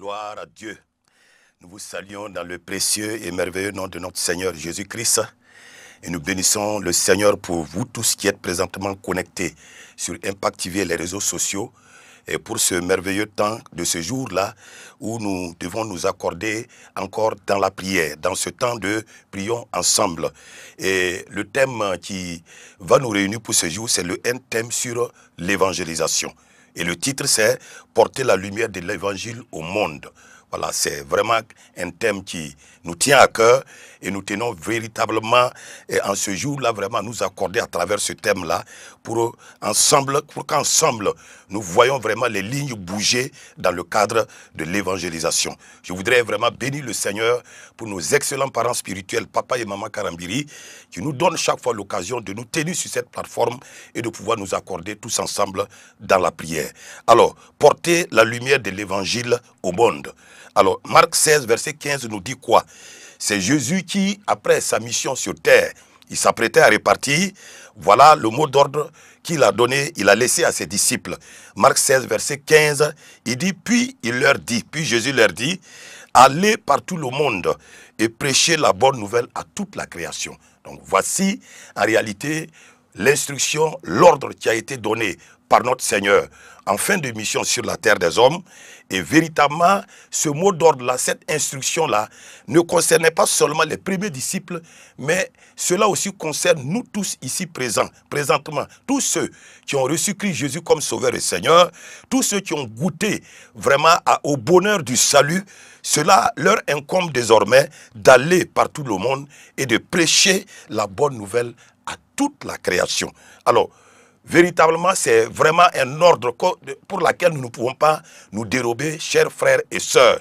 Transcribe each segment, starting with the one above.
Gloire à Dieu. Nous vous saluons dans le précieux et merveilleux nom de notre Seigneur Jésus-Christ. Et nous bénissons le Seigneur pour vous tous qui êtes présentement connectés sur Impact TV et les réseaux sociaux. Et pour ce merveilleux temps de ce jour-là, où nous devons nous accorder encore dans la prière, dans ce temps de prions ensemble. Et le thème qui va nous réunir pour ce jour, c'est un thème sur l'évangélisation. Et le titre, c'est « Porter la lumière de l'évangile au monde ». Voilà, c'est vraiment un thème qui nous tient à cœur et nous tenons véritablement en ce jour-là vraiment nous accorder à travers ce thème-là pour qu'ensemble nous voyons vraiment les lignes bouger dans le cadre de l'évangélisation. Je voudrais vraiment bénir le Seigneur pour nos excellents parents spirituels, papa et maman Karambiri, qui nous donnent chaque fois l'occasion de nous tenir sur cette plateforme et de pouvoir nous accorder tous ensemble dans la prière. Alors, porter la lumière de l'évangile au monde. Alors, Marc 16, verset 15 nous dit quoi? C'est Jésus qui, après sa mission sur terre, il s'apprêtait à repartir. Voilà le mot d'ordre qu'il a donné, il a laissé à ses disciples. Marc 16, verset 15, il dit, puis Jésus leur dit, allez par tout le monde et prêchez la bonne nouvelle à toute la création. Donc voici, en réalité, l'instruction, l'ordre qui a été donné par notre Seigneur en fin de mission sur la terre des hommes. Et véritablement, ce mot d'ordre-là, cette instruction-là, ne concernait pas seulement les premiers disciples, mais cela aussi concerne nous tous ici présentement. Tous ceux qui ont reçu Christ Jésus comme Sauveur et Seigneur, tous ceux qui ont goûté vraiment au bonheur du salut, cela leur incombe désormais d'aller par tout le monde et de prêcher la bonne nouvelle à toute la création. Alors, véritablement, c'est vraiment un ordre pour lequel nous ne pouvons pas nous dérober, chers frères et sœurs.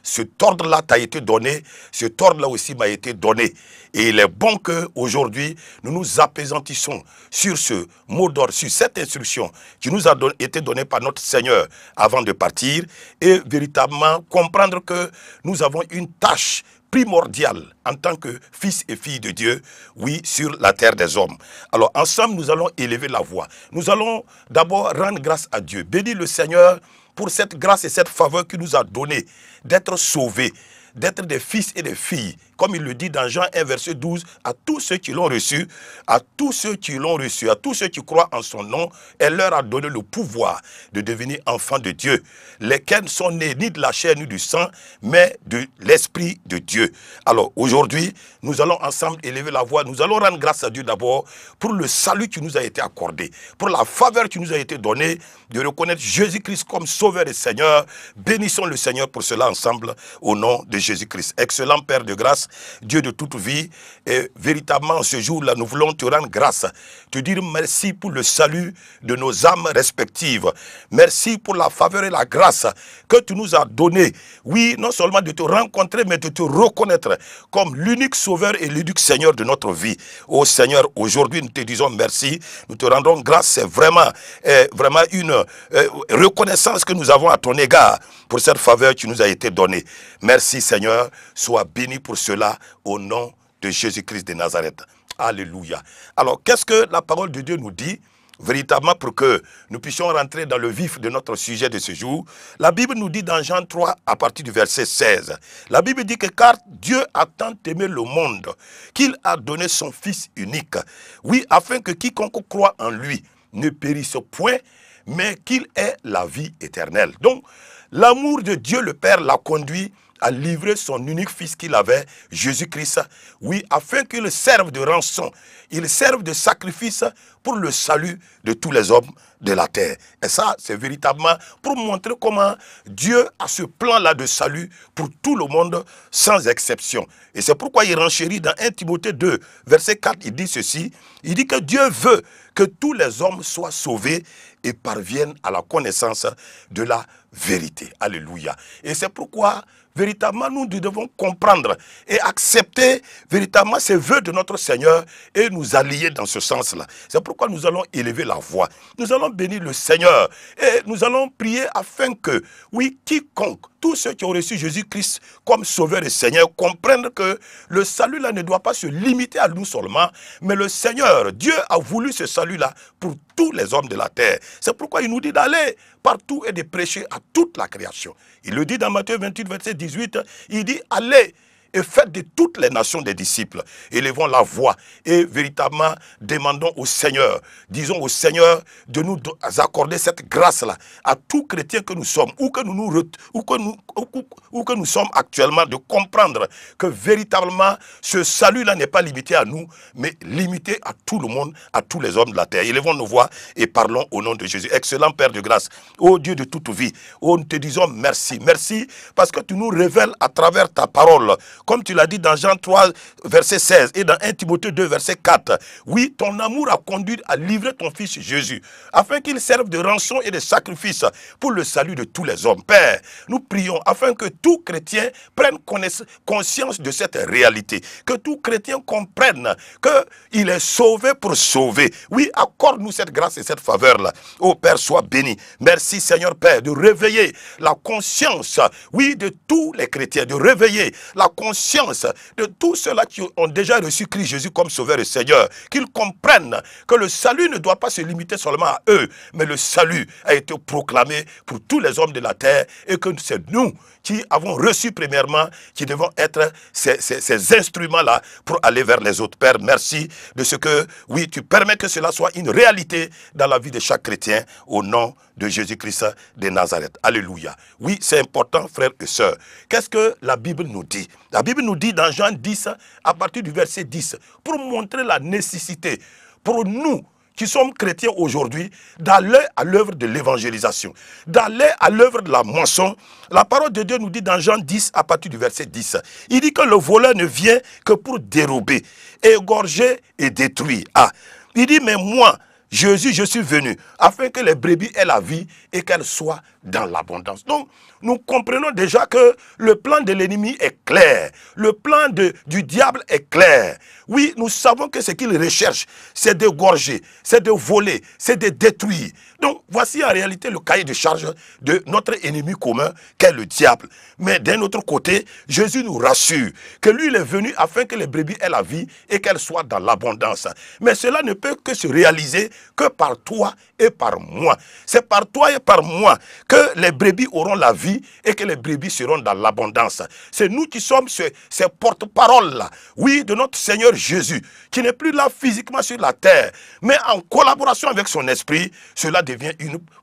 Cet ordre-là t'a été donné, cet ordre-là aussi m'a été donné. Et il est bon qu'aujourd'hui, nous nous apaisantissions sur ce mot d'ordre, sur cette instruction qui nous a été donnée par notre Seigneur avant de partir, et véritablement comprendre que nous avons une tâche primordial en tant que fils et filles de Dieu, oui, sur la terre des hommes. Alors, ensemble, nous allons élever la voix. Nous allons d'abord rendre grâce à Dieu, bénir le Seigneur pour cette grâce et cette faveur qu'il nous a donnée d'être sauvés, d'être des fils et des filles, comme il le dit dans Jean 1, verset 12, à tous ceux qui l'ont reçu, à tous ceux qui l'ont reçu, à tous ceux qui croient en son nom, elle leur a donné le pouvoir de devenir enfants de Dieu, lesquels ne sont nés ni de la chair ni du sang, mais de l'Esprit de Dieu. Alors aujourd'hui, nous allons ensemble élever la voix, nous allons rendre grâce à Dieu d'abord pour le salut qui nous a été accordé, pour la faveur qui nous a été donnée, de reconnaître Jésus-Christ comme Sauveur et Seigneur. Bénissons le Seigneur pour cela ensemble, au nom de Jésus-Christ. Excellent Père de grâce, Dieu de toute vie, et véritablement ce jour-là, nous voulons te rendre grâce, te dire merci pour le salut de nos âmes respectives. Merci pour la faveur et la grâce que tu nous as donné. Oui, non seulement de te rencontrer, mais de te reconnaître comme l'unique Sauveur et l'unique Seigneur de notre vie. Ô Seigneur, aujourd'hui nous te disons merci, nous te rendons grâce, c'est vraiment une reconnaissance que nous avons à ton égard pour cette faveur qui nous a été donnée. Merci Seigneur, sois béni pour cela au nom de Jésus-Christ de Nazareth. Alléluia. Alors, qu'est-ce que la parole de Dieu nous dit véritablement pour que nous puissions rentrer dans le vif de notre sujet de ce jour? La Bible nous dit dans Jean 3, à partir du verset 16, la Bible dit que car Dieu a tant aimé le monde qu'il a donné son Fils unique, oui, afin que quiconque croit en lui ne périsse point, mais qu'il ait la vie éternelle. Donc, l'amour de Dieu le Père l'a conduit à livrer son unique fils qu'il avait, Jésus-Christ, oui, afin qu'il serve de rançon, il serve de sacrifice pour le salut de tous les hommes de la terre. Et ça, c'est véritablement pour montrer comment Dieu a ce plan-là de salut pour tout le monde, sans exception. Et c'est pourquoi il renchérit dans 1 Timothée 2, verset 4, il dit ceci, il dit que Dieu veut que tous les hommes soient sauvés et parviennent à la connaissance de la vérité. Alléluia. Et c'est pourquoi véritablement nous devons comprendre et accepter véritablement ces vœux de notre Seigneur et nous allier dans ce sens-là. C'est pourquoi pourquoi nous allons élever la voix. Nous allons bénir le Seigneur et nous allons prier afin que, oui, quiconque, tous ceux qui ont reçu Jésus-Christ comme Sauveur et Seigneur comprennent que le salut là ne doit pas se limiter à nous seulement, mais le Seigneur, Dieu a voulu ce salut-là pour tous les hommes de la terre. C'est pourquoi il nous dit d'aller partout et de prêcher à toute la création. Il le dit dans Matthieu 28, verset 18, il dit « Allez » et faites de toutes les nations des disciples. Élevons la voix et véritablement demandons au Seigneur, disons au Seigneur de nous accorder cette grâce-là à tout chrétien que nous sommes, où que nous sommes actuellement, de comprendre que véritablement ce salut-là n'est pas limité à nous, mais limité à tout le monde, à tous les hommes de la terre. Élevons nos voix et parlons au nom de Jésus. Excellent Père de grâce, ô Dieu de toute vie, nous te disons merci. Merci parce que tu nous révèles à travers ta parole, comme tu l'as dit dans Jean 3, verset 16 et dans 1 Timothée 2, verset 4. Oui, ton amour a conduit à livrer ton Fils Jésus, afin qu'il serve de rançon et de sacrifice pour le salut de tous les hommes. Père, nous prions afin que tout chrétien prenne conscience de cette réalité, que tout chrétien comprenne qu'il est sauvé pour sauver. Oui, accorde-nous cette grâce et cette faveur-là. Ô Père, sois béni. Merci Seigneur Père de réveiller la conscience, oui, de tous les chrétiens, de réveiller la conscience de tous ceux-là qui ont déjà reçu Christ Jésus comme Sauveur et Seigneur, qu'ils comprennent que le salut ne doit pas se limiter seulement à eux, mais le salut a été proclamé pour tous les hommes de la terre et que c'est nous qui avons reçu premièrement, qui devons être ces instruments-là pour aller vers les autres. Père, merci de ce que, oui, tu permets que cela soit une réalité dans la vie de chaque chrétien, au nom de Jésus-Christ de Nazareth. Alléluia. Oui, c'est important, frères et sœurs. Qu'est-ce que la Bible nous dit? La Bible nous dit dans Jean 10, à partir du verset 10, pour montrer la nécessité pour nous qui sommes chrétiens aujourd'hui, d'aller à l'œuvre de l'évangélisation, d'aller à l'œuvre de la moisson. La parole de Dieu nous dit dans Jean 10, à partir du verset 10, il dit que le voleur ne vient que pour dérober, égorger et détruire. Ah, il dit, mais moi, Jésus, je suis venu afin que les brebis aient la vie et qu'elles soient dans l'abondance. Donc, nous comprenons déjà que le plan de l'ennemi est clair. Le plan du diable est clair. Oui, nous savons que ce qu'il recherche, c'est d'égorger, c'est de voler, c'est de détruire. Donc, voici en réalité le cahier de charge de notre ennemi commun, qu'est le diable. Mais d'un autre côté, Jésus nous rassure que lui, il est venu afin que les brebis aient la vie et qu'elles soient dans l'abondance. Mais cela ne peut que se réaliser que par toi et par moi. C'est par toi et par moi que les brebis auront la vie et que les brebis seront dans l'abondance. C'est nous qui sommes ces porte-paroles-là, oui, de notre Seigneur Jésus, qui n'est plus là physiquement sur la terre, mais en collaboration avec son esprit, cela devient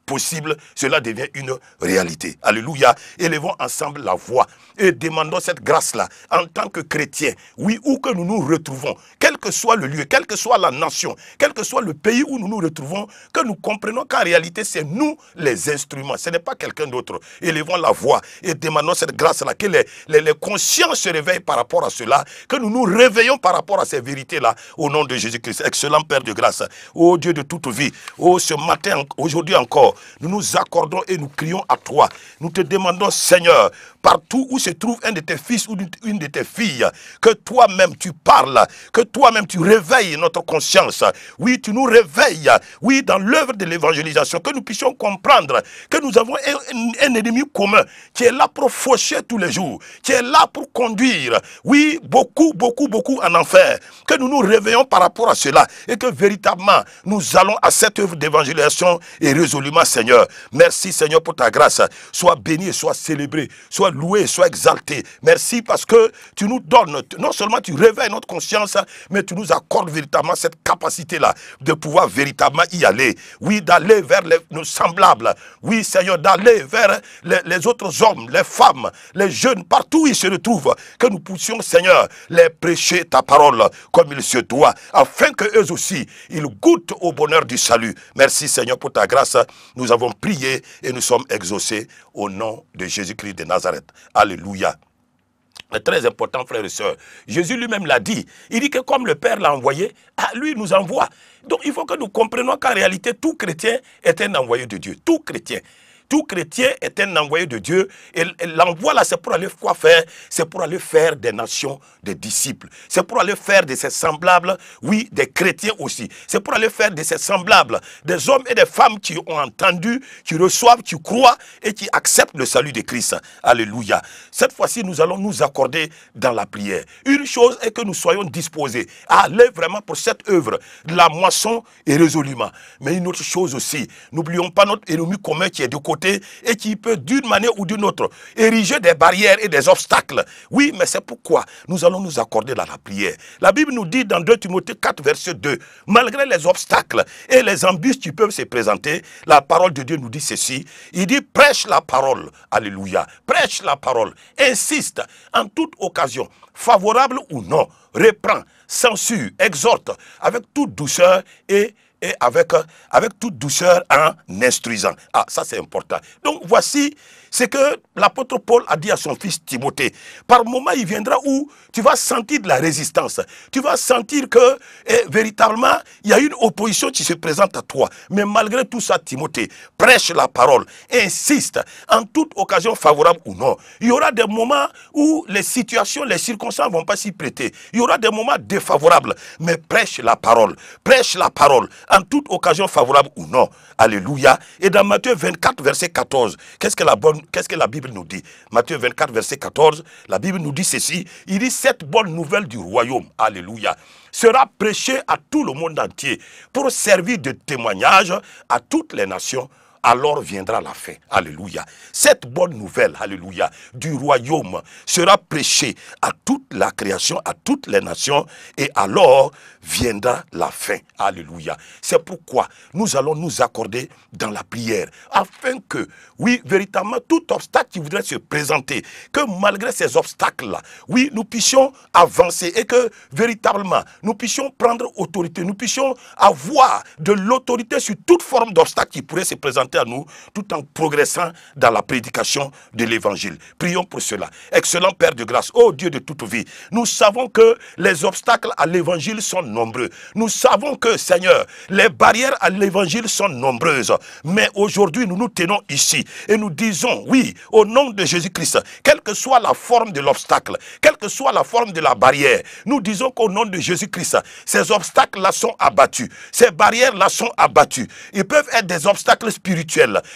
possible, cela devient une réalité. Alléluia. Élevons ensemble la voix et demandons cette grâce-là en tant que chrétiens, oui, où que nous nous retrouvons, quel que soit le lieu, quelle que soit la nation, quel que soit le pays où nous nous retrouvons, que nous comprenons qu'en réalité, c'est nous les instruments, ce n'est pas quelqu'un d'autre. Élevons la voix et demandons cette grâce-là, que les consciences se réveillent par rapport à cela, que nous nous réveillons par rapport à ces vérités-là, au nom de Jésus-Christ. Excellent Père de grâce, ô Dieu de toute vie, ô ce matin, aujourd'hui encore, nous nous accordons et nous crions à toi. Nous te demandons, Seigneur, partout où se trouve un de tes fils ou une de tes filles, que toi-même tu parles, que toi-même tu réveilles notre conscience. Oui, tu nous réveilles, oui, dans l'œuvre de l'évangélisation, que nous puissions comprendre que nous avons un ennemi commun qui est là pour faucher tous les jours, qui est là pour conduire, oui, beaucoup en enfer. Que nous nous réveillons par rapport à cela et que véritablement nous allons à cette œuvre d'évangélisation et résolument, Seigneur. Merci, Seigneur, pour ta grâce. Sois béni et sois célébré, sois loué, sois exalté. Merci parce que tu nous donnes, non seulement tu réveilles notre conscience, mais tu nous accordes véritablement cette capacité-là de pouvoir véritablement y aller. Oui, d'aller vers nos semblables. Oui, Seigneur, d'aller vers les autres hommes, les femmes, les jeunes, partout où ils se retrouvent. Que nous puissions, Seigneur, les prêcher ta parole comme il se doit, afin qu'eux aussi, ils goûtent au bonheur du salut. Merci, Seigneur, pour ta grâce. Nous avons prié et nous sommes exaucés au nom de Jésus-Christ de Nazareth. Alléluia. C'est très important, frères et sœurs. Jésus lui-même l'a dit. Il dit que comme le Père l'a envoyé, lui nous envoie. Donc il faut que nous comprenions qu'en réalité, tout chrétien est un envoyé de Dieu. Tout chrétien. Tout chrétien est un envoyé de Dieu. Et l'envoi là, c'est pour aller quoi faire? C'est pour aller faire des nations, des disciples. C'est pour aller faire de ses semblables, oui, des chrétiens aussi. C'est pour aller faire de ses semblables, des hommes et des femmes qui ont entendu, qui reçoivent, qui croient et qui acceptent le salut de Christ. Alléluia. Cette fois-ci, nous allons nous accorder dans la prière. Une chose est que nous soyons disposés à aller vraiment pour cette œuvre. La moisson est résolument. Mais une autre chose aussi, n'oublions pas notre ennemi commun qui est de côté et qui peut d'une manière ou d'une autre ériger des barrières et des obstacles. Oui, mais c'est pourquoi nous allons nous accorder dans la prière. La Bible nous dit dans 2 Timothée 4, verset 2, malgré les obstacles et les embûches qui peuvent se présenter, la parole de Dieu nous dit ceci. Il dit, prêche la parole. Alléluia. Prêche la parole. Insiste en toute occasion, favorable ou non, reprend, censure, exhorte avec toute douceur et avec toute douceur en instruisant. Ah, ça c'est important. Donc voici ce que l'apôtre Paul a dit à son fils Timothée. Par moment, il viendra où tu vas sentir de la résistance. Tu vas sentir que véritablement, il y a une opposition qui se présente à toi. Mais malgré tout ça, Timothée, prêche la parole. Insiste en toute occasion favorable ou non. Il y aura des moments où les situations, les circonstances ne vont pas s'y prêter. Il y aura des moments défavorables. Mais prêche la parole. Prêche la parole en toute occasion favorable ou non. Alléluia. Et dans Matthieu 24, verset 14, qu'est-ce que la Bible nous dit? Matthieu 24, verset 14, la Bible nous dit ceci. Il dit, cette bonne nouvelle du royaume, alléluia, sera prêchée à tout le monde entier pour servir de témoignage à toutes les nations. Alors viendra la fin. Alléluia. Cette bonne nouvelle, alléluia, du royaume sera prêchée à toute la création, à toutes les nations, et alors viendra la fin. Alléluia. C'est pourquoi nous allons nous accorder dans la prière, afin que, oui, véritablement, tout obstacle qui voudrait se présenter, que malgré ces obstacles-là, oui, nous puissions avancer et que, véritablement, nous puissions prendre autorité, nous puissions avoir de l'autorité sur toute forme d'obstacle qui pourrait se présenter à nous, tout en progressant dans la prédication de l'évangile. Prions pour cela. Excellent Père de grâce, ô Dieu de toute vie, nous savons que les obstacles à l'évangile sont nombreux. Nous savons que, Seigneur, les barrières à l'évangile sont nombreuses. Mais aujourd'hui, nous nous tenons ici et nous disons, oui, au nom de Jésus-Christ, quelle que soit la forme de l'obstacle, quelle que soit la forme de la barrière, nous disons qu'au nom de Jésus-Christ, ces obstacles-là sont abattus. Ces barrières-là sont abattues. Ils peuvent être des obstacles spirituels,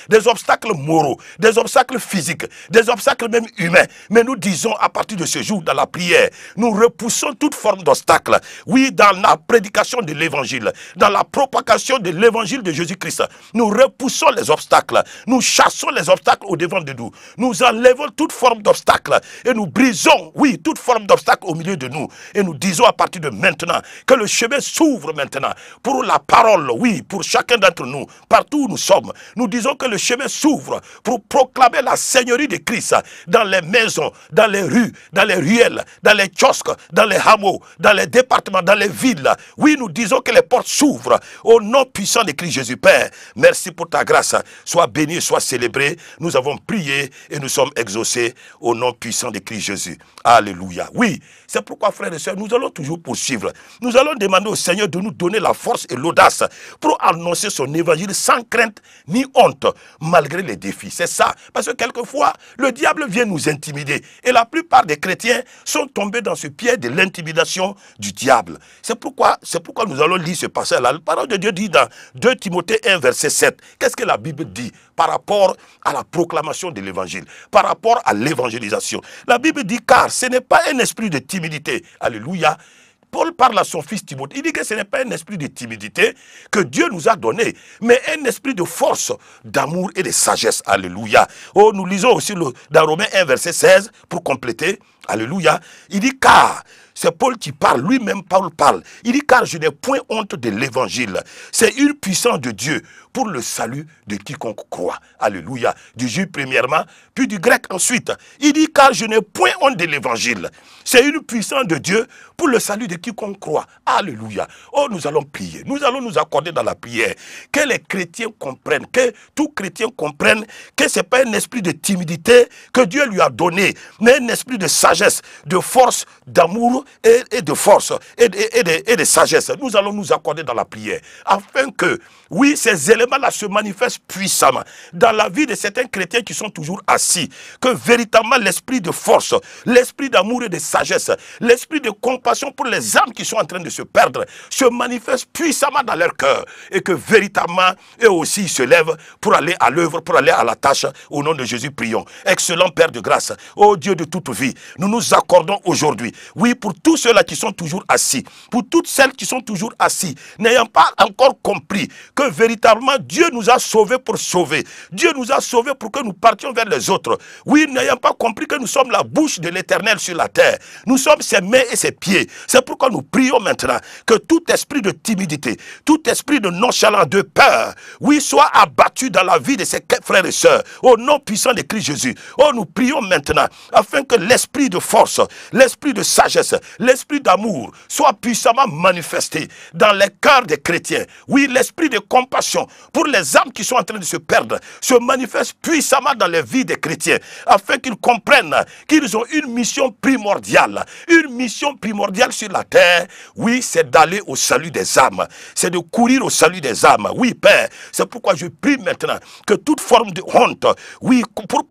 des obstacles moraux, des obstacles physiques, des obstacles même humains. Mais nous disons à partir de ce jour, dans la prière, nous repoussons toute forme d'obstacle. Oui, dans la prédication de l'évangile, dans la propagation de l'évangile de Jésus-Christ, nous repoussons les obstacles, nous chassons les obstacles au devant de nous. Nous enlevons toute forme d'obstacle et nous brisons, oui, toute forme d'obstacle au milieu de nous. Et nous disons à partir de maintenant que le chemin s'ouvre maintenant pour la parole, oui, pour chacun d'entre nous, partout où nous sommes. Nous disons que le chemin s'ouvre pour proclamer la Seigneurie de Christ dans les maisons, dans les rues, dans les ruelles, dans les kiosques, dans les hameaux, dans les départements, dans les villes. Oui, nous disons que les portes s'ouvrent au nom puissant de Christ Jésus. Père, merci pour ta grâce. Sois béni, sois célébré. Nous avons prié et nous sommes exaucés au nom puissant de Christ Jésus. Alléluia. Oui, c'est pourquoi, frères et sœurs, nous allons toujours poursuivre. Nous allons demander au Seigneur de nous donner la force et l'audace pour annoncer son évangile sans crainte ni honte, malgré les défis. C'est ça. Parce que quelquefois, le diable vient nous intimider. Et la plupart des chrétiens sont tombés dans ce piège de l'intimidation du diable. C'est pourquoi nous allons lire ce passage-là. La parole de Dieu dit dans 2 Timothée 1, verset 7. Qu'est-ce que la Bible dit par rapport à la proclamation de l'évangile, par rapport à l'évangélisation? La Bible dit, car ce n'est pas un esprit de timidité. Alléluia. Paul parle à son fils Timothée. Il dit que ce n'est pas un esprit de timidité que Dieu nous a donné, mais un esprit de force, d'amour et de sagesse. Alléluia. Oh, nous lisons aussi dans Romains 1, verset 16, pour compléter. Alléluia. Il dit, car, c'est Paul qui parle, lui-même Paul parle. Il dit, car je n'ai point honte de l'évangile. C'est une puissance de Dieu pour le salut de quiconque croit. Alléluia. Du juif premièrement, puis du grec ensuite. Il dit, car je n'ai point honte de l'évangile. C'est une puissance de Dieu pour le salut de quiconque croit. Alléluia. Oh, nous allons prier. Nous allons nous accorder dans la prière. Que les chrétiens comprennent, que tout chrétien comprenne que ce n'est pas un esprit de timidité que Dieu lui a donné, mais un esprit de sagesse, de force, d'amour et de force et de sagesse, nous allons nous accorder dans la prière, afin que, oui, ces éléments-là se manifestent puissamment dans la vie de certains chrétiens qui sont toujours assis, que véritablement l'esprit de force, l'esprit d'amour et de sagesse, l'esprit de compassion pour les âmes qui sont en train de se perdre, se manifeste puissamment dans leur cœur, et que véritablement, eux aussi se lèvent pour aller à l'œuvre, pour aller à la tâche. Au nom de Jésus, prions. Excellent Père de grâce, ô Dieu de toute vie, nous nous accordons aujourd'hui, oui, pour tous ceux-là qui sont toujours assis, pour toutes celles qui sont toujours assis, n'ayant pas encore compris que véritablement Dieu nous a sauvés pour sauver, Dieu nous a sauvés pour que nous partions vers les autres, oui, n'ayant pas compris que nous sommes la bouche de l'Éternel sur la terre, nous sommes ses mains et ses pieds. C'est pourquoi nous prions maintenant que tout esprit de timidité, tout esprit de nonchalance, de peur, oui, soit abattu dans la vie de ses frères et sœurs, au nom puissant de Christ Jésus. Oh, nous prions maintenant afin que l'esprit de force, l'esprit de sagesse, l'esprit d'amour soit puissamment manifesté dans les cœurs des chrétiens. Oui, l'esprit de compassion pour les âmes qui sont en train de se perdre se manifeste puissamment dans les vies des chrétiens, afin qu'ils comprennent qu'ils ont une mission primordiale sur la terre. Oui, c'est d'aller au salut des âmes, c'est de courir au salut des âmes. Oui, Père, c'est pourquoi je prie maintenant que toute forme de honte, oui, pour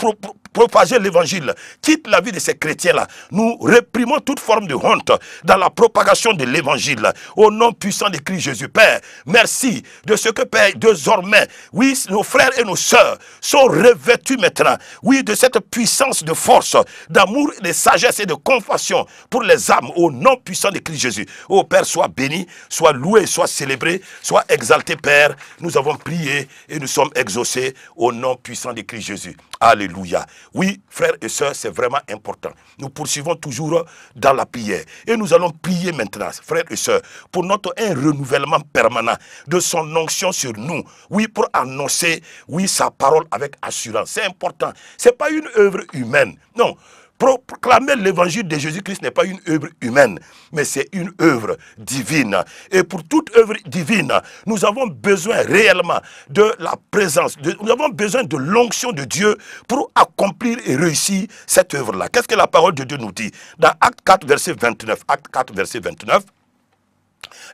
propager l'évangile, quitte la vie de ces chrétiens-là. Nous réprimons toute forme de honte dans la propagation de l'évangile, au nom puissant de Christ Jésus. Père, merci de ce que, Père, désormais, oui, nos frères et nos sœurs sont revêtus maintenant, oui, de cette puissance de force, d'amour, de sagesse et de compassion pour les âmes, au nom puissant de Christ Jésus. Ô Père, sois béni, sois loué, sois célébré, sois exalté, Père. Nous avons prié et nous sommes exaucés au nom puissant de Christ Jésus. Alléluia. Oui, frères et sœurs, c'est vraiment important. Nous poursuivons toujours dans la prière. Et nous allons prier maintenant, frères et sœurs, pour un renouvellement permanent de son onction sur nous. Oui, pour annoncer, oui, sa parole avec assurance. C'est important. Ce n'est pas une œuvre humaine. Non. Proclamer l'évangile de Jésus-Christ n'est pas une œuvre humaine, mais c'est une œuvre divine. Et pour toute œuvre divine, nous avons besoin réellement de la présence, nous avons besoin de l'onction de Dieu pour accomplir et réussir cette œuvre-là. Qu'est-ce que la parole de Dieu nous dit? Dans Acte 4, verset 29, Acte 4, verset 29,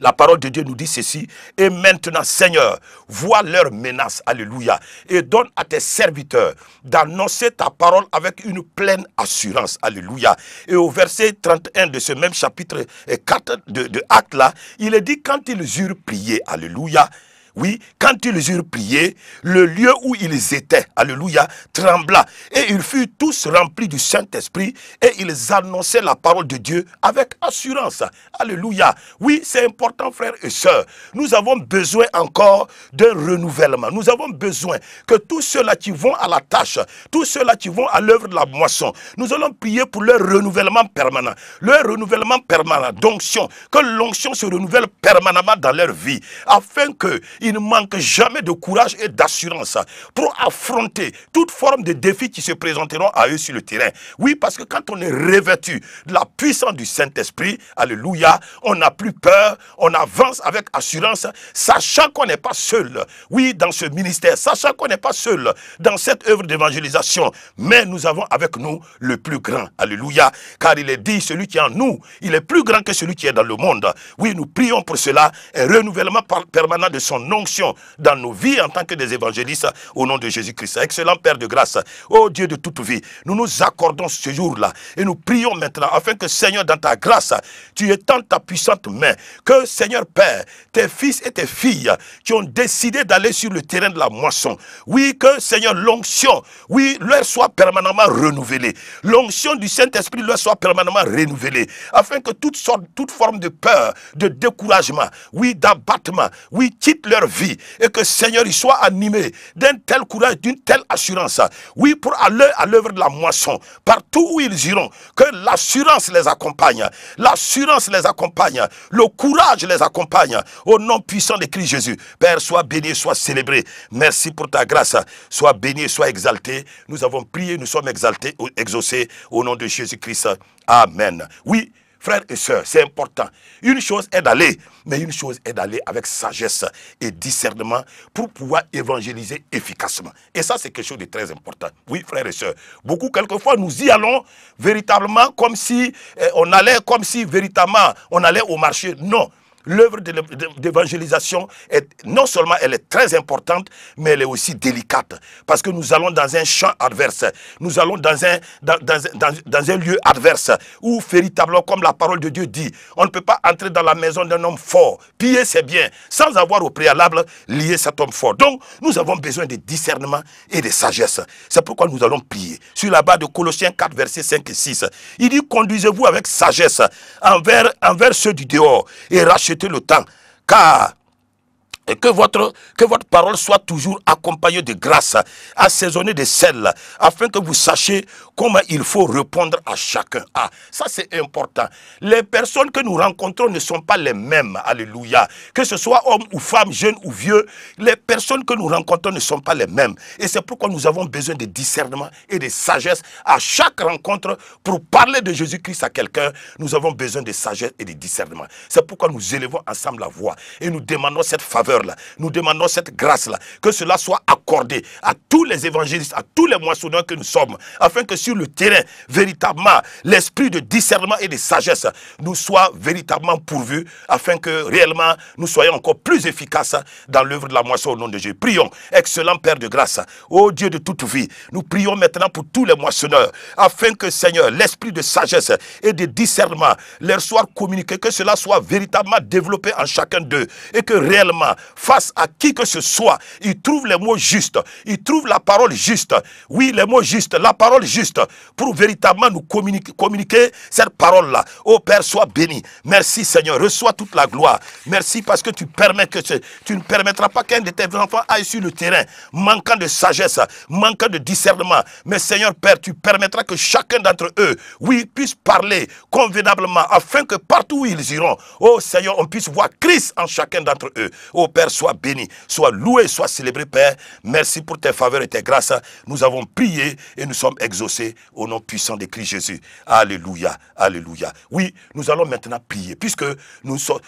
la parole de Dieu nous dit ceci: et maintenant, Seigneur, vois leurs menaces, alléluia, et donne à tes serviteurs d'annoncer ta parole avec une pleine assurance, alléluia. Et au verset 31 de ce même chapitre 4 de Actes là, il est dit: quand ils eurent prié, alléluia, oui, quand ils eurent prié, le lieu où ils étaient, alléluia, trembla. Et ils furent tous remplis du Saint-Esprit et ils annonçaient la parole de Dieu avec assurance. Alléluia. Oui, c'est important, frères et sœurs. Nous avons besoin encore d'un renouvellement. Nous avons besoin que tous ceux-là qui vont à la tâche, tous ceux-là qui vont à l'œuvre de la moisson, nous allons prier pour leur renouvellement permanent. Leur renouvellement permanent d'onction. Que l'onction se renouvelle permanemment dans leur vie. Afin que il ne manque jamais de courage et d'assurance pour affronter toute forme de défis qui se présenteront à eux sur le terrain. Oui, parce que quand on est revêtu de la puissance du Saint-Esprit, alléluia, on n'a plus peur, on avance avec assurance, sachant qu'on n'est pas seul, oui, dans ce ministère, sachant qu'on n'est pas seul dans cette œuvre d'évangélisation, mais nous avons avec nous le plus grand, alléluia, car il est dit, celui qui est en nous, il est plus grand que celui qui est dans le monde. Oui, nous prions pour cela, un renouvellement permanent de son onction dans nos vies en tant que des évangélistes au nom de Jésus-Christ. Excellent Père de grâce, ô Dieu de toute vie, nous nous accordons ce jour-là et nous prions maintenant afin que Seigneur, dans ta grâce, tu étends ta puissante main, que Seigneur Père, tes fils et tes filles qui ont décidé d'aller sur le terrain de la moisson, oui, que Seigneur, l'onction, oui, leur soit permanemment renouvelée, l'onction du Saint-Esprit leur soit permanemment renouvelée, afin que toute forme de peur, de découragement, oui, d'abattement, oui, quitte leur vie, et que Seigneur, il soit animé d'un tel courage, d'une telle assurance, oui, pour aller à l'œuvre de la moisson, partout où ils iront, que l'assurance les accompagne, le courage les accompagne, au nom puissant de Christ Jésus. Père, sois béni, sois célébré, merci pour ta grâce, sois béni, sois exalté, nous avons prié, nous sommes exaltés, exaucés, au nom de Jésus-Christ, amen. Oui, frères et sœurs, c'est important. Une chose est d'aller, mais une chose est d'aller avec sagesse et discernement pour pouvoir évangéliser efficacement. Et ça, c'est quelque chose de très important. Oui, frères et sœurs, beaucoup, quelquefois, nous y allons véritablement comme si on allait, véritablement on allait au marché. Non. L'œuvre d'évangélisation, non seulement elle est très importante, mais elle est aussi délicate. Parce que nous allons dans un champ adverse. Nous allons dans un lieu adverse où véritablement, comme la parole de Dieu dit, on ne peut pas entrer dans la maison d'un homme fort, piller ses biens, sans avoir au préalable lié cet homme fort. Donc, nous avons besoin de discernement et de sagesse. C'est pourquoi nous allons prier. Sur la base de Colossiens 4, versets 5 et 6, il dit, conduisez-vous avec sagesse envers ceux du dehors et rachetez le temps, car que votre parole soit toujours accompagnée de grâce, assaisonnée de sel, afin que vous sachiez comment il faut répondre à chacun. Ah, ça c'est important. Les personnes que nous rencontrons ne sont pas les mêmes. Alléluia. Que ce soit homme ou femme, jeune ou vieux, les personnes que nous rencontrons ne sont pas les mêmes. Et c'est pourquoi nous avons besoin de discernement et de sagesse à chaque rencontre. Pour parler de Jésus-Christ à quelqu'un, nous avons besoin de sagesse et de discernement. C'est pourquoi nous élevons ensemble la voix et nous demandons cette faveur. Nous demandons cette grâce-là, que cela soit accordé à tous les évangélistes, à tous les moissonneurs que nous sommes, afin que sur le terrain, véritablement, l'esprit de discernement et de sagesse nous soit véritablement pourvu, afin que réellement nous soyons encore plus efficaces dans l'œuvre de la moisson au nom de Jésus. Prions, excellent Père de grâce, ô Dieu de toute vie, nous prions maintenant pour tous les moissonneurs, afin que Seigneur, l'esprit de sagesse et de discernement leur soit communiqué, que cela soit véritablement développé en chacun d'eux, et que réellement, face à qui que ce soit, il trouve les mots justes, il trouve la parole juste, oui, les mots justes, la parole juste, pour véritablement nous communiquer cette parole-là. Ô Père, sois béni. Merci Seigneur, reçois toute la gloire. Merci parce que tu ne permettras pas qu'un de tes enfants aille sur le terrain, manquant de sagesse, manquant de discernement. Mais Seigneur Père, tu permettras que chacun d'entre eux, oui, puisse parler convenablement, afin que partout où ils iront, ô Seigneur, on puisse voir Christ en chacun d'entre eux. Ô Père, sois béni, sois loué, sois célébré, Père. Merci pour tes faveurs et tes grâces. Nous avons prié et nous sommes exaucés au nom puissant de Christ Jésus. Alléluia, alléluia. Oui, nous allons maintenant prier, puisque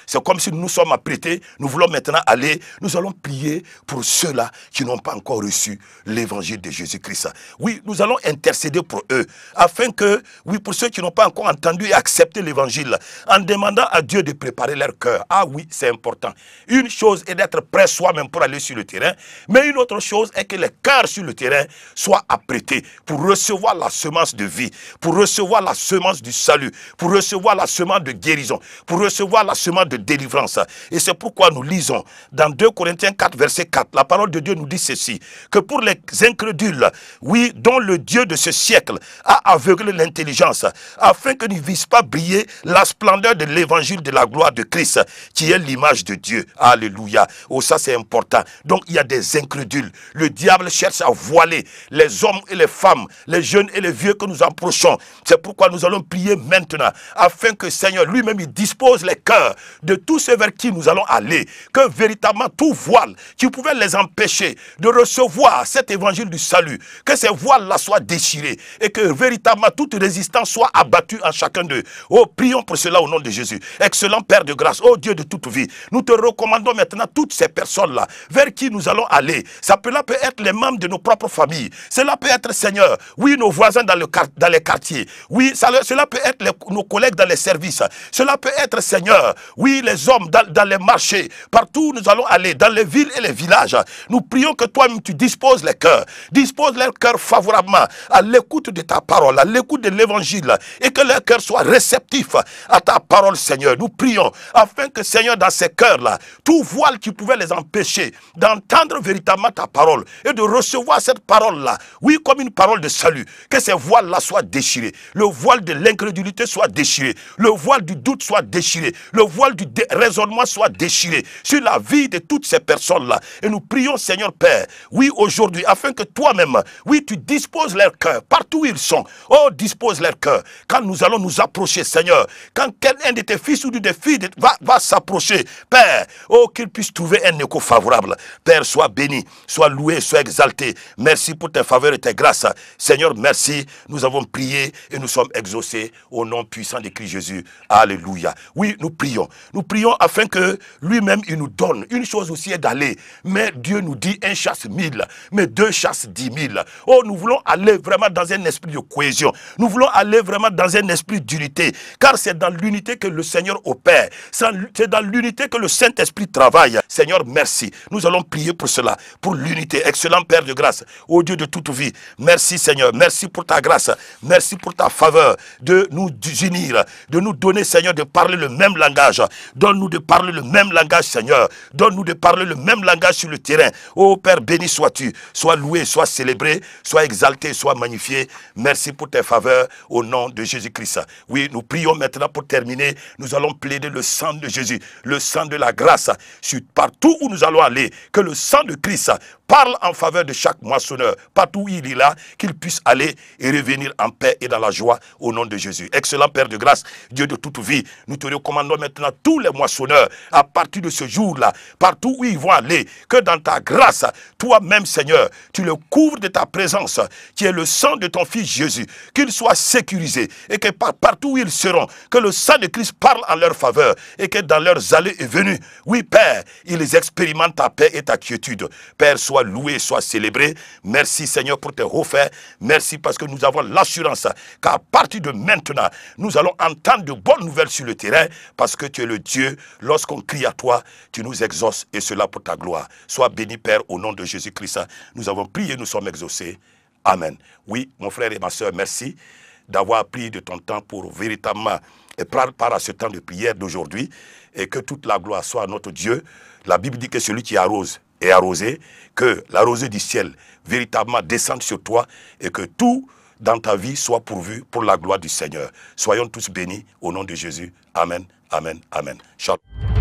c'est comme si nous nous sommes apprêtés, nous voulons maintenant aller, nous allons prier pour ceux-là qui n'ont pas encore reçu l'évangile de Jésus-Christ. Oui, nous allons intercéder pour eux, afin que, oui, pour ceux qui n'ont pas encore entendu et accepté l'évangile, en demandant à Dieu de préparer leur cœur. Ah oui, c'est important. Une chose est d'être prêt soi-même pour aller sur le terrain, mais une autre chose est que les cœurs sur le terrain soient apprêtés pour recevoir la semence de vie, pour recevoir la semence du salut, pour recevoir la semence de guérison, pour recevoir la semence de délivrance. Et c'est pourquoi nous lisons dans 2 Corinthiens 4, verset 4, la parole de Dieu nous dit ceci, que pour les incrédules, oui, dont le Dieu de ce siècle a aveuglé l'intelligence, afin que ne vise pas briller la splendeur de l'évangile de la gloire de Christ, qui est l'image de Dieu. Alléluia. Oh, ça c'est important. Donc il y a des incrédules. Le diable cherche à voiler les hommes et les femmes, les jeunes et les vieux que nous approchons. C'est pourquoi nous allons prier maintenant, afin que Seigneur lui-même il dispose les cœurs de tous ceux vers qui nous allons aller, que véritablement tout voile qui pouvait les empêcher de recevoir cet évangile du salut, que ces voiles-là soient déchirés et que véritablement toute résistance soit abattue en chacun d'eux. Oh, prions pour cela au nom de Jésus. Excellent Père de grâce, oh Dieu de toute vie, nous te recommandons maintenant toutes ces personnes-là vers qui nous allons aller. Cela peut être les membres de nos propres familles. Cela peut être, Seigneur, oui, nos voisins dans les quartiers. Oui, cela peut être nos collègues dans les services. Cela peut être, Seigneur, oui, les hommes dans les marchés. Partout où nous allons aller, dans les villes et les villages. Nous prions que toi-même tu disposes les cœurs. Dispose leurs cœurs favorablement à l'écoute de ta parole, à l'écoute de l'évangile. Et que leurs cœurs soient réceptifs à ta parole, Seigneur. Nous prions afin que, Seigneur, dans ces cœurs-là, tout voile qui pouvait les empêcher d'entendre véritablement ta parole et de recevoir cette parole-là, oui, comme une parole de salut, que ces voiles-là soient déchirés. Le voile de l'incrédulité soit déchiré. Le voile du doute soit déchiré. Le voile du raisonnement soit déchiré sur la vie de toutes ces personnes-là. Et nous prions, Seigneur Père, oui, aujourd'hui, afin que toi-même, oui, tu disposes leur cœur partout où ils sont. Oh, dispose leur cœur. Quand nous allons nous approcher, Seigneur, quand un de tes fils ou de tes filles va s'approcher, Père, oh, qu'il puisse trouver un écho favorable. Père, sois béni, sois loué, sois exalté. Merci pour tes faveurs et tes grâces. Seigneur, merci. merci. Nous avons prié et nous sommes exaucés au nom puissant de Christ Jésus. Alléluia. Oui, nous prions. Nous prions afin que lui-même, il nous donne. Une chose aussi est d'aller. Mais Dieu nous dit, un chasse 1000, mais 2 chasse 10 000. Oh, nous voulons aller vraiment dans un esprit de cohésion. Nous voulons aller vraiment dans un esprit d'unité. Car c'est dans l'unité que le Seigneur opère. C'est dans l'unité que le Saint-Esprit travaille. Seigneur, merci. Nous allons prier pour cela, pour l'unité. Excellent Père de grâce, ô Dieu de toute vie. Merci Seigneur. Merci pour ta grâce. Merci pour ta faveur de nous unir, de nous donner, Seigneur, de parler le même langage. Donne-nous de parler le même langage, Seigneur. Donne-nous de parler le même langage sur le terrain. Ô Père, béni sois-tu. Sois loué, sois célébré, sois exalté, sois magnifié. Merci pour tes faveurs au nom de Jésus-Christ. Oui, nous prions maintenant pour terminer. Nous allons plaider le sang de Jésus, le sang de la grâce, sur partout où nous allons aller. Que le sang de Christ parle en faveur de chaque moissonneur, partout où il est là, qu'il puisse aller et revenir en paix et dans la joie au nom de Jésus. Excellent Père de grâce, Dieu de toute vie, nous te recommandons maintenant tous les moissonneurs, à partir de ce jour-là, partout où ils vont aller, que dans ta grâce, toi-même Seigneur, tu le couvres de ta présence, qui est le sang de ton Fils Jésus, qu'il soit sécurisé, et que partout où ils seront, que le sang de Christ parle en leur faveur, et que dans leurs allées et venues, oui Père, ils expérimentent ta paix et ta quiétude. Père, sois loué, sois célébré. Merci Seigneur pour tes hauts faits. Merci parce que nous avons l'assurance qu'à partir de maintenant, nous allons entendre de bonnes nouvelles sur le terrain parce que tu es le Dieu. Lorsqu'on crie à toi, tu nous exauces et cela pour ta gloire. Sois béni Père au nom de Jésus-Christ. Nous avons prié, nous sommes exaucés. Amen. Oui, mon frère et ma soeur, merci d'avoir pris de ton temps pour véritablement prendre part à ce temps de prière d'aujourd'hui et que toute la gloire soit à notre Dieu. La Bible dit que celui qui arrose est arrosé, que la rosée du ciel véritablement descende sur toi et que tout dans ta vie soit pourvu pour la gloire du Seigneur. Soyons tous bénis au nom de Jésus. Amen, amen, amen. Shalom.